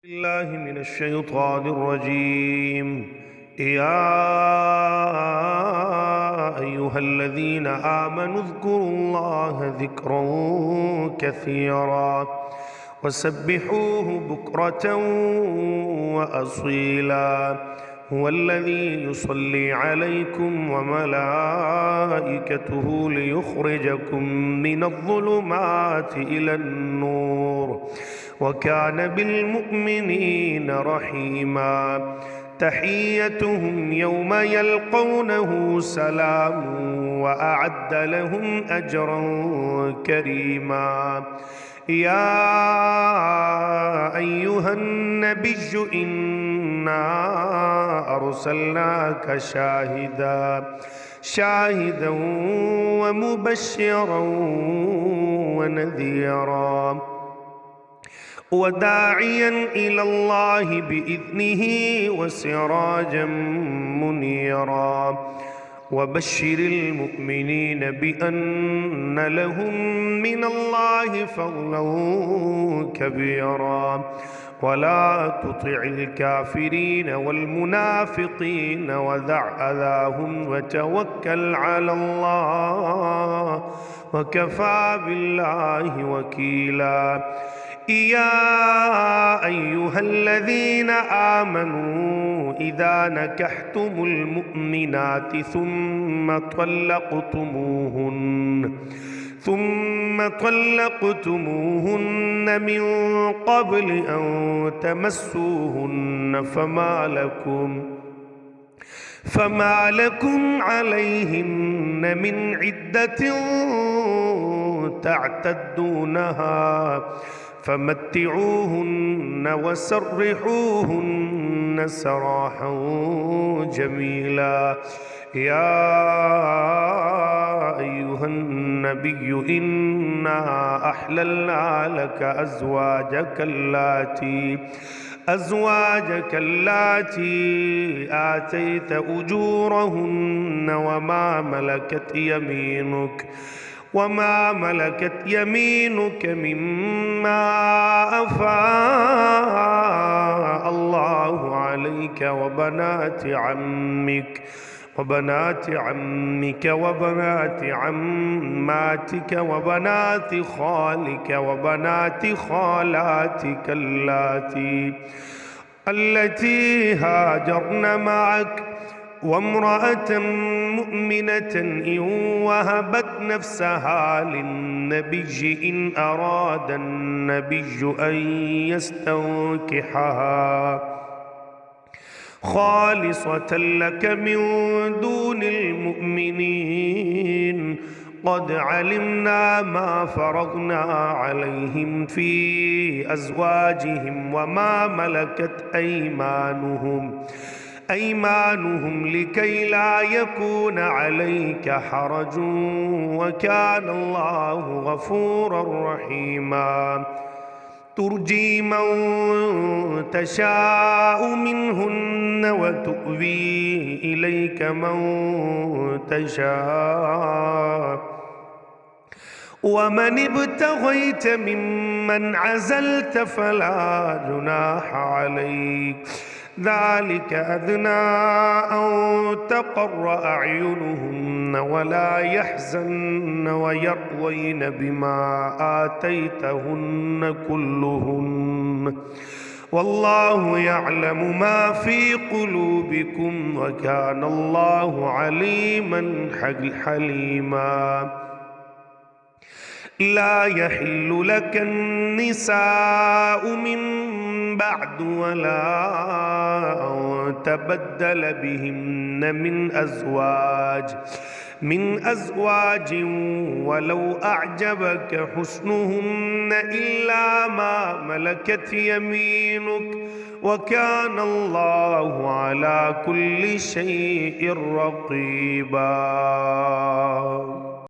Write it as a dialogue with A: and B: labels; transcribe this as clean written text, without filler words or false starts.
A: الله من الشيطان الرجيم. يا أيها الذين آمنوا اذكروا الله ذكرا كثيرا وسبحوه بكرة وأصيلا. هو الذي يصلي عليكم وملائكته ليخرجكم من الظلمات إلى النور وكان بالمؤمنين رحيما. تحيتهم يوم يلقونه سلام وأعد لهم أجرا كريما. يا أيها النبي إنا أرسلناك شاهدا ومبشرا ونذيرا وداعيا إلى الله بإذنه وسراجا منيرا. وبشر المؤمنين بأن لهم من الله فضلا كبيرا ولا تطع الكافرين والمنافقين ودع أذاهم وتوكل على الله وكفى بالله وكيلا. يا أيها الذين آمنوا إذا نكحتم المؤمنات ثم طلقتموهن من قبل أن تمسوهن فما لكم عليهن من عدة تعتدونها فمتعوهن وسرحوهن سراحا جميلا. يا أيها النبي إنا أحللنا لك أزواجك اللاتي آتيت أجورهن وما ملكت يمينك مما أفاء الله عليك وبنات عمك وبنات عماتك وبنات خالك وبنات خالاتك التي هاجرن معك وامرأة مؤمنة إن وهبت نفسها للنبي إن أراد النبي أن يستنكحها خالصة لك من دون المؤمنين. قد علمنا ما فرضنا عليهم في أزواجهم وما ملكت أيمانهم لكي لا يكون عليك حرج وكان الله غفورا رحيما. ترجي من تشاء منهن وتؤوي إليك من تشاء ومن ابتغيت ممن عزلت فلا جناح عليك. ذلك أدنى أن تقر أعينهن ولا يحزن ويرضين بما آتيتهن كلهن والله يعلم ما في قلوبكم وكان الله عليما حليما. لا يحل لك النساء من بعد ولا أن تبدل بهن من أزواج ولو أعجبك حسنهن إلا ما ملكت يمينك وكان الله على كل شيء رقيبا.